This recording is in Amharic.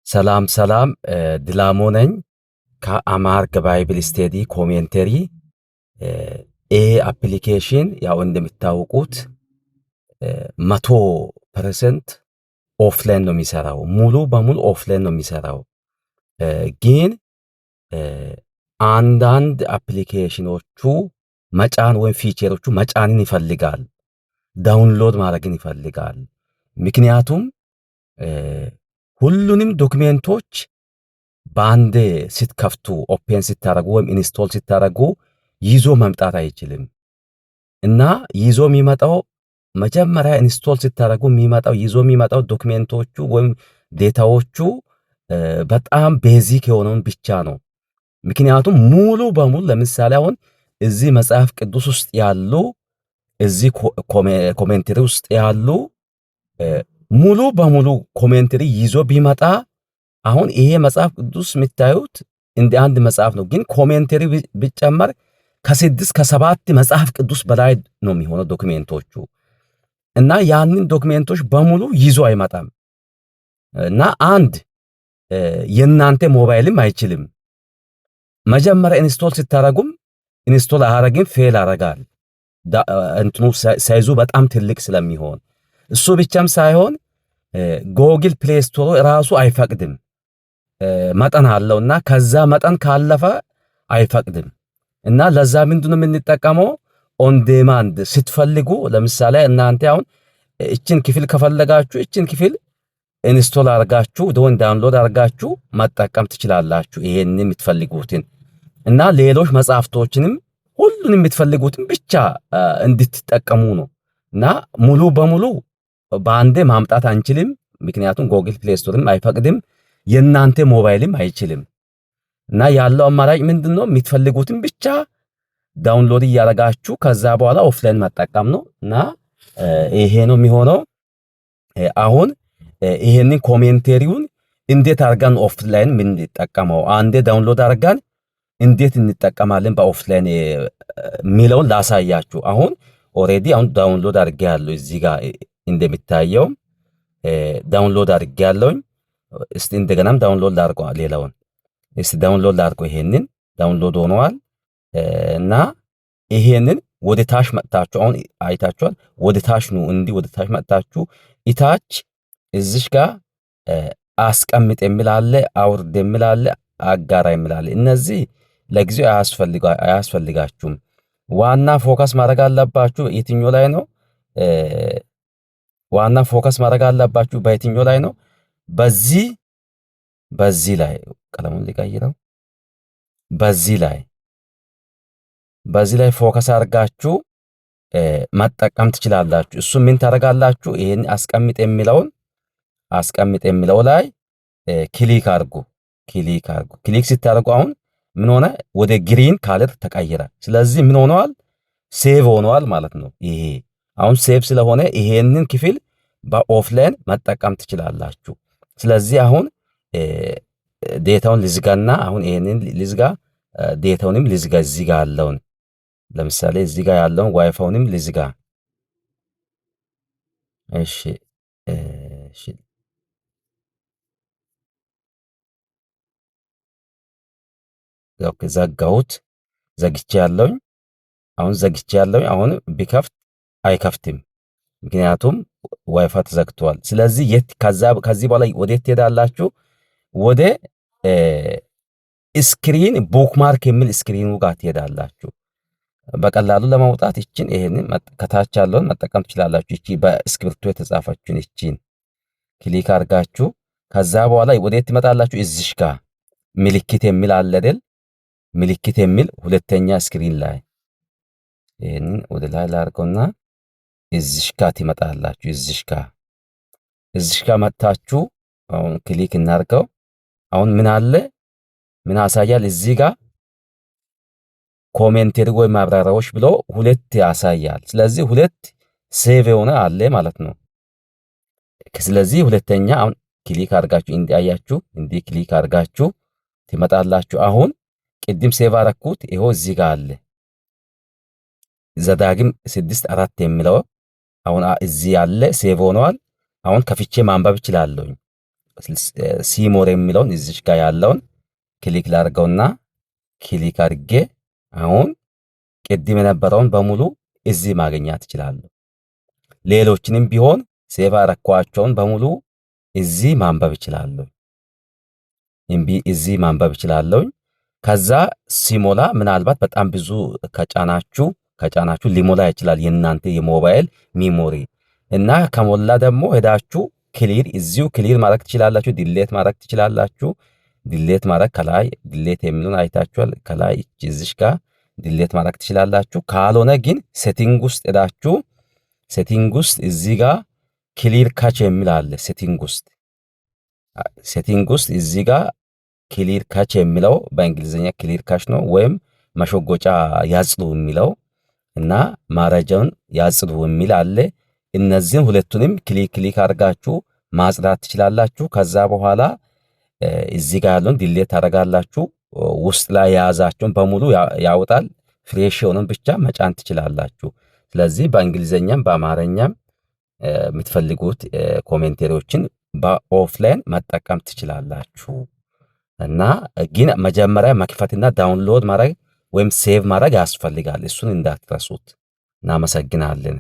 ሰላም ሰላም ድላሞ ነኝ ከአማርክ ባይብል ስቴዲ ኮሜንተሪ። ይሄ አፕሊኬሽን ያው እንደሚታወቁት 100% ኦፍላይን ነው የሚሰራው። ሙሉ በሙሉ ኦፍላይን ነው የሚሰራው። ግን አንዳንድ አፕሊኬሽኖቹ መጫን ወይም ፊቸሮቹ መጫንን ይፈልጋል፣ ዳውንሎድ ማድረግን ይፈልጋል። ምክንያቱም ሁሉንም ዶክሜንቶች በአንዴ ስትከፍቱ ኦፔን ስታረጉ ወይም ኢንስቶል ስታረጉ ይዞ መምጣት አይችልም እና ይዞ የሚመጣው መጀመሪያ ኢንስቶል ስታረጉ ይዞ የሚመጣው ዶክሜንቶቹ ወይም ዴታዎቹ በጣም ቤዚክ የሆነውን ብቻ ነው። ምክንያቱም ሙሉ በሙሉ ለምሳሌ አሁን እዚህ መጽሐፍ ቅዱስ ውስጥ ያሉ እዚህ ኮሜንተሪ ውስጥ ያሉ ሙሉ በሙሉ ኮሜንተሪ ይዞ ቢመጣ አሁን ይሄ መጽሐፍ ቅዱስ የምታዩት እንደ አንድ መጽሐፍ ነው፣ ግን ኮሜንተሪ ቢጨመር ከ6 ከ7 መጽሐፍ ቅዱስ በላይ ነው የሚሆነው ዶክሜንቶቹ እና ያንን ዶክሜንቶች በሙሉ ይዞ አይመጣም እና አንድ የናንተ ሞባይልም አይችልም። መጀመሪያ ኢንስቶል ስታረጉም ኢንስቶል አያረግም፣ ፌል ያረጋል። እንትኑ ሳይዙ በጣም ትልቅ ስለሚሆን እሱ ብቻም ሳይሆን ጎግል ፕሌይ ስቶር ራሱ አይፈቅድም። መጠን አለውና ከዛ መጠን ካለፈ አይፈቅድም እና ለዛ ምንድነው የምንጠቀመው? ኦን ዲማንድ ስትፈልጉ ለምሳሌ እናንተ አሁን እችን ክፍል ከፈለጋችሁ እችን ክፍል ኢንስቶል አርጋችሁ ወይም ዳውንሎድ አርጋችሁ መጠቀም ትችላላችሁ፣ ይሄንን የምትፈልጉትን እና ሌሎች መጽሐፍቶችንም ሁሉንም የምትፈልጉትን ብቻ እንድትጠቀሙ ነው እና ሙሉ በሙሉ በአንዴ ማምጣት አንችልም። ምክንያቱም ጎግል ፕሌይ ስቶርም አይፈቅድም፣ የናንተ ሞባይልም አይችልም እና ያለው አማራጭ ምንድነው? የምትፈልጉትን ብቻ ዳውንሎድ እያረጋችሁ ከዛ በኋላ ኦፍላይን መጠቀም ነው እና ይሄ ነው የሚሆነው። አሁን ይሄንን ኮሜንተሪውን እንዴት አርጋን ኦፍላይን ምን እንጠቀመው፣ አንዴ ዳውንሎድ አርጋን እንዴት እንጠቀማለን በኦፍላይን ሚለውን ላሳያችሁ። አሁን ኦሬዲ አሁን ዳውንሎድ አርጌያለሁ፣ እዚህ ጋር እንደሚታየው ዳውንሎድ አርጌያለሁኝ። እስቲ እንደገናም ዳውንሎድ ላድርገው ሌላውን። እስቲ ዳውንሎድ ላድርገው። ይሄንን ዳውንሎድ ሆኗል እና ይሄንን ወደ ታች መጣችሁ አሁን አይታችኋል። ወደ ታች ነው እንዲህ ወደ ታች መጣችሁ ኢታች እዚሽ ጋር አስቀምጥ የሚል አለ፣ አውርድ የሚል አለ፣ አጋራ የሚል አለ። እነዚህ ለጊዜው አያስፈልጋችሁም። ዋና ፎከስ ማድረግ አለባችሁ የትኛው ላይ ነው? ዋና ፎከስ ማድረግ አለባችሁ በየትኛው ላይ ነው? በዚህ ላይ ቀለሙን ሊቀይረው። በዚህ ላይ ፎከስ አድርጋችሁ መጠቀም ትችላላችሁ። እሱ ምን ታደርጋላችሁ? ይሄን አስቀምጥ የሚለው ላይ ክሊክ አድርጉ። ክሊክ ስታደርጉ አሁን ምን ሆነ? ወደ ግሪን ካለር ተቀየረ። ስለዚህ ምን ሆነዋል? ሴቭ ሆነዋል ማለት ነው። ይሄ አሁን ሴቭ ስለሆነ ይሄንን ክፍል በኦፍላይን መጠቀም ትችላላችሁ። ስለዚህ አሁን ዴታውን ልዝጋና አሁን ይሄንን ልዝጋ፣ ዴታውንም ልዝጋ። እዚህ ጋር ያለውን ለምሳሌ እዚህ ጋር ያለውን ዋይፋውንም ልዝጋ። እሺ ኦኬ፣ ዘጋሁት። ዘግቼ ያለሁኝ አሁን ቢከፍት አይከፍትም፣ ምክንያቱም ዋይፋይ ተዘግቷል። ስለዚህ ከዚህ በኋላ ወዴት ትሄዳላችሁ? ወደ ስክሪን ቡክማርክ የሚል ስክሪኑ ጋር ትሄዳላችሁ። በቀላሉ ለማውጣት ይሄንን ከታች ያለውን መጠቀም ትችላላችሁ። እቺ በስክሪፕቶ የተጻፈችውን እቺን ክሊክ አድርጋችሁ ከዛ በኋላ ወዴት ትመጣላችሁ? እዚሽ ጋር ምልክት የሚል አለ አይደል? ምልክት የሚል ሁለተኛ ስክሪን ላይ ይሄንን ወደ ላይ ላድርገውና እዚሽ ጋር ትመጣላችሁ። እዚሽ ጋር መጣችሁ አሁን ክሊክ እናድርገው። አሁን ምን አለ? ምን ያሳያል? እዚህ ጋር ኮሜንተሪ ወይ ማብራሪያዎች ብሎ ሁለት ያሳያል። ስለዚህ ሁለት ሴቭ የሆነ አለ ማለት ነው። ስለዚህ ሁለተኛ አሁን ክሊክ አድርጋችሁ እንዲያያችሁ እንዲህ ክሊክ አድርጋችሁ ትመጣላችሁ። አሁን ቅድም ሴቭ አረኩት ይሄው እዚህ ጋር አለ ዘዳግም 6:4 የሚለው አሁን እዚህ ያለ ሴቭ ሆኗል። አሁን ከፍቼ ማንበብ እችላለሁ። ሲሞር የሚለውን እዚች ጋር ያለውን ክሊክ ላድርገውና ክሊክ አድርጌ አሁን ቅድም የነበረውን በሙሉ እዚህ ማግኘት እችላለሁ። ሌሎችንም ቢሆን ሴቭ አረኳቸውን በሙሉ እዚህ ማንበብ እችላለሁ። እዚህ ማንበብ እችላለሁ። ከዛ ሲሞላ ምናልባት በጣም ብዙ ከጫናችሁ ሊሞላ ይችላል የእናንተ የሞባይል ሚሞሪ እና ከሞላ ደግሞ ሄዳችሁ ክሊር እዚሁ ክሊር ማድረግ ትችላላችሁ። ዲሌት ማድረግ ትችላላችሁ። ዲሌት ማድረግ ከላይ ዲሌት የሚሉን አይታችኋል። ከላይ እዚሽ ጋር ዲሌት ማድረግ ትችላላችሁ። ካልሆነ ግን ሴቲንግ ውስጥ ሄዳችሁ ሴቲንግ ውስጥ እዚህ ጋር ክሊር ካች የሚል አለ። ሴቲንግ ውስጥ እዚህ ጋር ክሊር ካች የሚለው በእንግሊዝኛ ክሊር ካች ነው፣ ወይም መሸጎጫ ያጽዱ የሚለው እና ማረጃውን ያጽዱ የሚል አለ። እነዚህን ሁለቱንም ክሊክ አድርጋችሁ ማጽዳት ትችላላችሁ። ከዛ በኋላ እዚህ ጋር ያለውን ዲሌት ታደርጋላችሁ። ውስጥ ላይ የያዛችሁን በሙሉ ያወጣል። ፍሬሽ የሆነን ብቻ መጫን ትችላላችሁ። ስለዚህ በእንግሊዝኛም በአማርኛም የምትፈልጉት ኮሜንቴሪዎችን በኦፍላይን መጠቀም ትችላላችሁ። እና ግን መጀመሪያ መክፈትና ዳውንሎድ ማድረግ ወይም ሴቭ ማድረግ ያስፈልጋል። እሱን እንዳትረሱት። እናመሰግናለን።